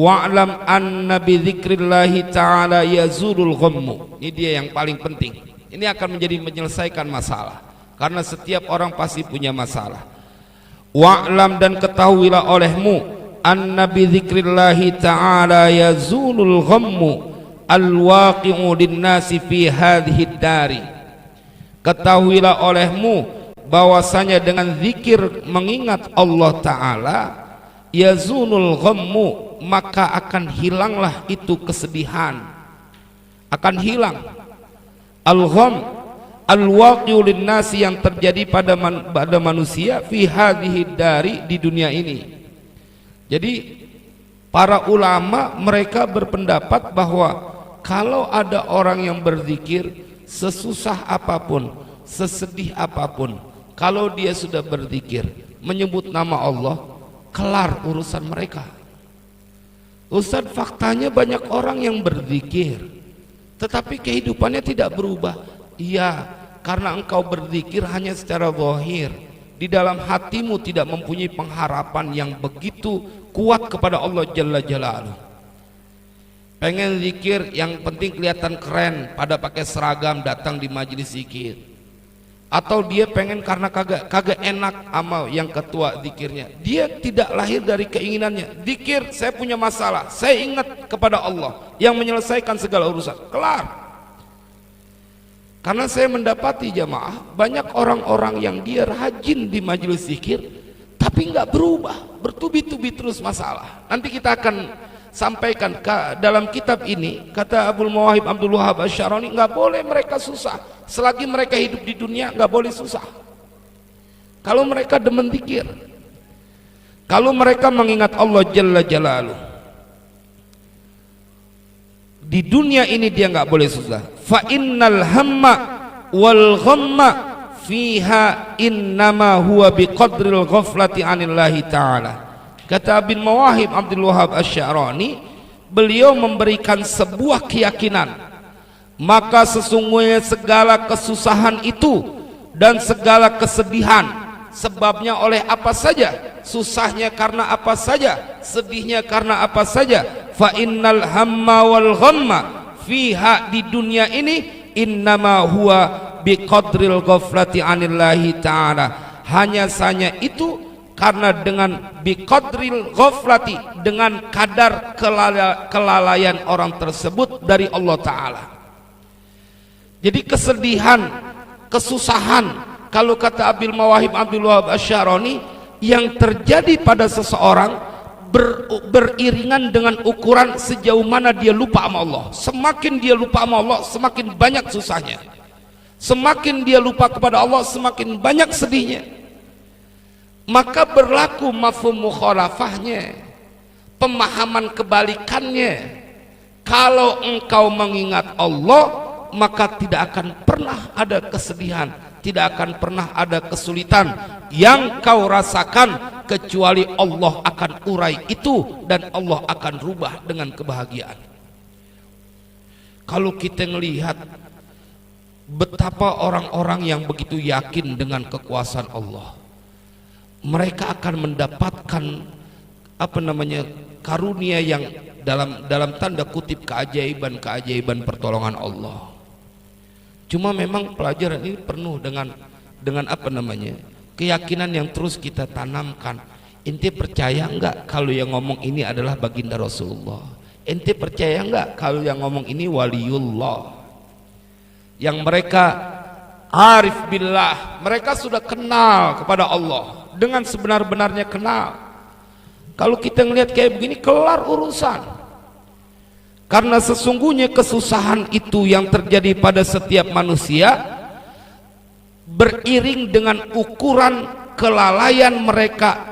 Wa'lam anna bi dzikrillahi ta'ala yazulul ghammu. Ini dia yang paling penting. Ini akan menjadi menyelesaikan masalah, karena setiap orang pasti punya masalah. Wa'lam, dan ketahuilah olehmu, anna bi dzikrillahi ta'ala yazulul ghammu alwaqi'u linnasi fi hadhihi dari. Ketahuilah olehmu bahwasanya dengan zikir mengingat Allah Ta'ala, yazulul ghammu, maka akan hilanglah itu kesedihan, akan hilang. Al-gham al-waqi'u linnasi, yang terjadi pada manusia fi hadhihi dari, di dunia ini. Jadi para ulama mereka berpendapat bahwa kalau ada orang yang berzikir, sesusah apapun, sesedih apapun, kalau dia sudah berzikir menyebut nama Allah, kelar urusan mereka. Ustaz, faktanya banyak orang yang berzikir tetapi kehidupannya tidak berubah. Iya, karena engkau berzikir hanya secara zahir, di dalam hatimu tidak mempunyai pengharapan yang begitu kuat kepada Allah Jalla Jalaluhu. Pengen zikir yang penting kelihatan keren, pada pakai seragam datang di majelis zikir. Atau dia pengen karena kagak enak amal yang ketua zikirnya, dia tidak lahir dari keinginannya. Zikir, saya punya masalah, saya ingat kepada Allah yang menyelesaikan segala urusan, kelar. Karena saya mendapati jamaah, banyak orang-orang yang dia rajin di majelis zikir tapi nggak berubah, bertubi-tubi terus masalah. Nanti kita akan sampaikan dalam kitab ini, kata Abdul Mawahib Abdul Wahab Asy-Syarani, nggak boleh mereka susah selagi mereka hidup di dunia, nggak boleh susah. Kalau mereka demen zikir, kalau mereka mengingat Allah Jalla Jalaluhu, di dunia ini dia nggak boleh susah. Fa innal hamma wal ghamma fiha innama huwa biqadril ghaflati anillahi ta'ala. Kata Abdul Mawahib Abdul Wahab Asy-Syarani, beliau memberikan sebuah keyakinan, maka sesungguhnya segala kesusahan itu dan segala kesedihan sebabnya oleh apa saja, susahnya karena apa saja, sedihnya karena apa saja. Fa innal hamma wal ghamma fiha, di dunia ini, innama huwa biqadril ghaflati anillahi ta'ala, hanya saja itu karena dengan biqadril ghaflati, dengan kadar kelalaian orang tersebut dari Allah Ta'ala. Jadi kesedihan, kesusahan, kalau kata Abil Mawahib Abdul Wahab Asy-Syarani, yang terjadi pada seseorang beriringan dengan ukuran sejauh mana dia lupa sama Allah. Semakin dia lupa sama Allah, semakin banyak susahnya. Semakin dia lupa kepada Allah, semakin banyak sedihnya. Maka berlaku mafhum mukhalafahnya, pemahaman kebalikannya. Kalau engkau mengingat Allah, maka tidak akan pernah ada kesedihan, tidak akan pernah ada kesulitan yang kau rasakan, kecuali Allah akan urai itu dan Allah akan rubah dengan kebahagiaan. Kalau kita melihat betapa orang-orang yang begitu yakin dengan kekuasaan Allah, mereka akan mendapatkan karunia yang dalam tanda kutip keajaiban pertolongan Allah. Cuma memang pelajaran ini penuh dengan keyakinan yang terus kita tanamkan. Ente percaya enggak kalau yang ngomong ini adalah baginda Rasulullah? Ente percaya enggak kalau yang ngomong ini waliullah, yang mereka arif billah, mereka sudah kenal kepada Allah dengan sebenar-benarnya kenal. Kalau kita ngelihat kayak begini, kelar urusan. Karena sesungguhnya kesusahan itu yang terjadi pada setiap manusia beriring dengan ukuran kelalaian mereka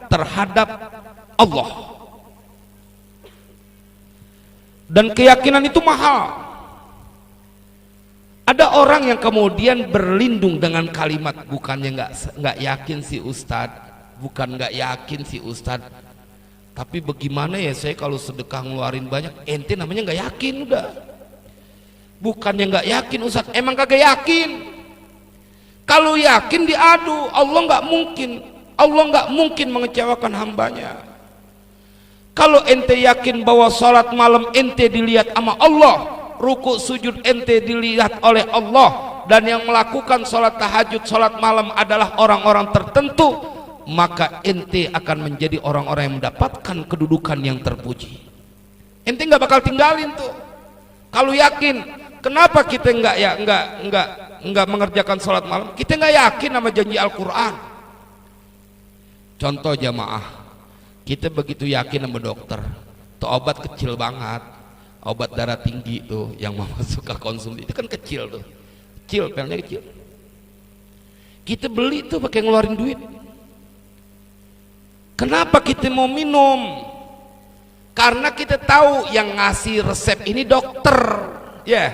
terhadap Allah. Dan keyakinan itu mahal. Ada orang yang kemudian berlindung dengan kalimat, bukannya nggak yakin si Ustadz, bukan nggak yakin si Ustadz, tapi bagaimana ya saya kalau sedekah ngeluarin banyak, ente namanya nggak yakin udah. Bukannya nggak yakin Ustadz, emang kagak yakin. Kalau yakin diadu, Allah nggak mungkin mengecewakan hambanya. Kalau ente yakin bahwa sholat malam ente dilihat sama Allah, ruku sujud ente dilihat oleh Allah, dan yang melakukan sholat tahajud, sholat malam adalah orang-orang tertentu, maka ente akan menjadi orang-orang yang mendapatkan kedudukan yang terpuji. Ente nggak bakal tinggalin tuh. Kalau yakin, kenapa kita nggak mengerjakan sholat malam? Kita nggak yakin sama janji Al-Quran. Contoh jamaah, kita begitu yakin sama dokter, tuh obat kecil banget, obat darah tinggi tuh yang mama suka konsumsi itu kan kecil tuh, kecil, pelnya kecil. Kita beli tuh pakai ngeluarin duit. Kenapa kita mau minum? Karena kita tahu yang ngasih resep ini dokter, ya.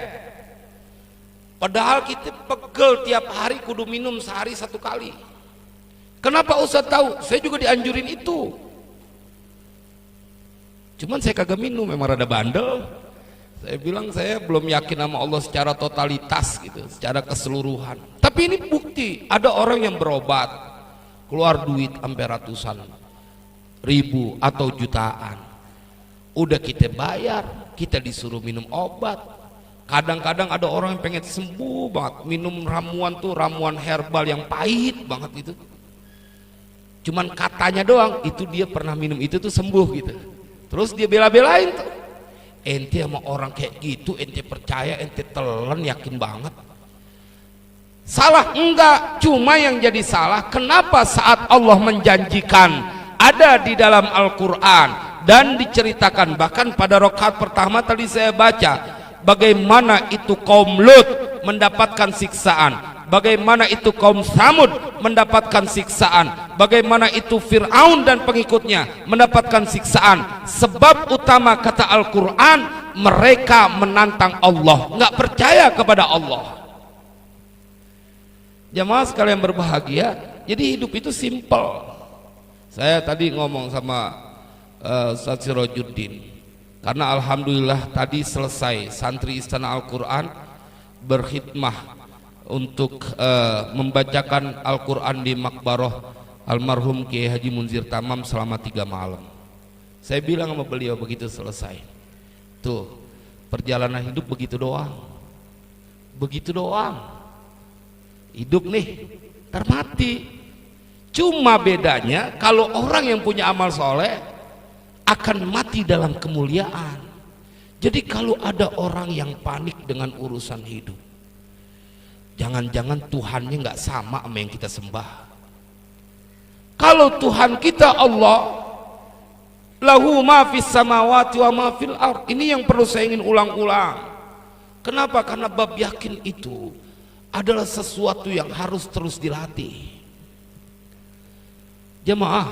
Padahal kita pegel tiap hari kudu minum sehari 1 kali. Kenapa Ustaz tahu? Saya juga dianjurin itu. Cuman saya kagak minum, memang rada bandel. Saya bilang saya belum yakin sama Allah secara totalitas gitu, secara keseluruhan. Tapi ini bukti, ada orang yang berobat keluar duit sampai ratusan ribu atau jutaan. Udah kita bayar, kita disuruh minum obat. Kadang-kadang ada orang yang pengen sembuh banget, minum ramuan tuh, ramuan herbal yang pahit banget itu. Cuman katanya doang, itu dia pernah minum itu tuh sembuh gitu. Terus dia bela-belain tuh. Ente sama orang kayak gitu, ente percaya, ente telan, yakin banget. Salah enggak, cuma yang jadi salah, kenapa saat Allah menjanjikan ada di dalam Al-Quran dan diceritakan, bahkan pada rakaat pertama tadi saya baca bagaimana itu kaum Lut mendapatkan siksaan, bagaimana itu kaum Samud mendapatkan siksaan, bagaimana itu Fir'aun dan pengikutnya mendapatkan siksaan. Sebab utama kata Al-Quran, mereka menantang Allah, nggak percaya kepada Allah. Jamaah sekalian berbahagia, jadi hidup itu simple. Saya tadi ngomong sama Ustaz Sirajuddin, karena alhamdulillah tadi selesai santri Istana Al-Quran berkhidmah untuk membacakan Al-Quran di Makbaroh almarhum Kiai Haji Munzir Tamam selama 3 malam. Saya bilang sama beliau begitu selesai, tuh perjalanan hidup begitu doang, begitu doang. Hidup nih termati. Cuma bedanya kalau orang yang punya amal soleh akan mati dalam kemuliaan. Jadi kalau ada orang yang panik dengan urusan hidup, jangan-jangan Tuhannya nggak sama yang kita sembah. Kalau Tuhan kita Allah, lahu ma fis samawati wa ma fil ard. Ini yang perlu saya ingin ulang-ulang. Kenapa? Karena bab yakin itu adalah sesuatu yang harus terus dilatih. Jemaah,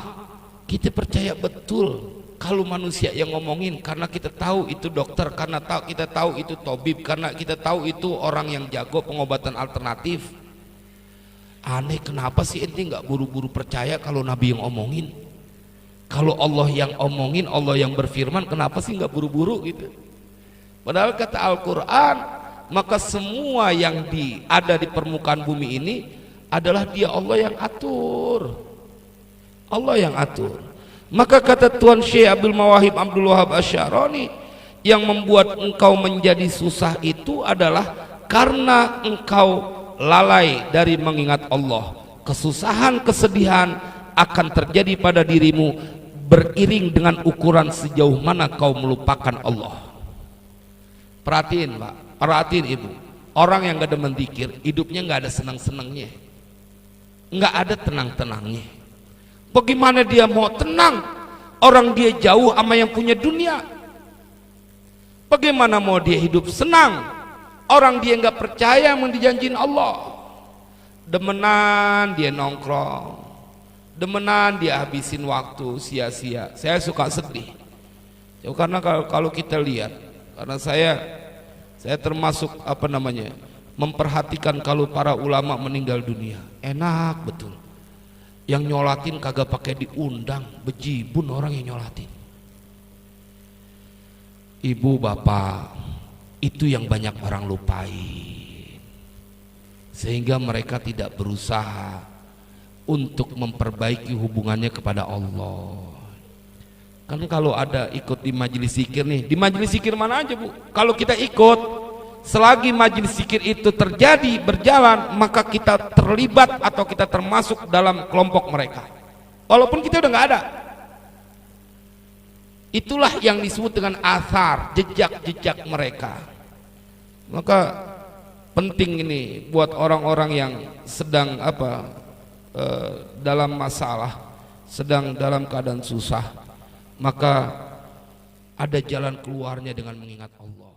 kita percaya betul kalau manusia yang ngomongin, karena kita tahu itu dokter, karena kita tahu itu tabib, karena kita tahu itu orang yang jago pengobatan alternatif. Aneh, kenapa sih ente nggak buru-buru percaya kalau Nabi yang omongin? Kalau Allah yang omongin, Allah yang berfirman, kenapa sih nggak buru-buru gitu? Padahal kata Al-Quran, maka semua yang ada di permukaan bumi ini adalah Dia Allah yang atur. Allah yang atur. Maka kata Tuan Syekh Abdul Mawahib Abdul Wahab Asy'arani, yang membuat engkau menjadi susah itu adalah karena engkau lalai dari mengingat Allah. Kesusahan, kesedihan akan terjadi pada dirimu beriring dengan ukuran sejauh mana kau melupakan Allah. Perhatiin Pak, perhatiin Ibu, orang yang gak demen dzikir, hidupnya gak ada senang-senangnya, gak ada tenang-tenangnya. Bagaimana dia mau tenang? Orang dia jauh sama yang punya dunia. Bagaimana mau dia hidup senang? Orang dia nggak percaya yang dijanjiin Allah. Demenan dia nongkrong, demenan dia habisin waktu sia-sia. Saya suka sedih. Ya, karena kalau kita lihat, karena saya termasuk memperhatikan kalau para ulama meninggal dunia, enak betul. Yang nyolatin kagak pakai diundang, bejibun orang yang nyolatin. Ibu bapak, itu yang banyak orang lupai, sehingga mereka tidak berusaha untuk memperbaiki hubungannya kepada Allah. Kan kalau ada ikut di majelis zikir nih, di majelis zikir mana aja Bu, kalau kita ikut, selagi majelis zikir itu terjadi, berjalan, maka kita terlibat atau kita termasuk dalam kelompok mereka, walaupun kita udah nggak ada. Itulah yang disebut dengan athar, jejak-jejak mereka. Maka penting ini buat orang-orang yang sedang dalam masalah, sedang dalam keadaan susah, maka ada jalan keluarnya dengan mengingat Allah.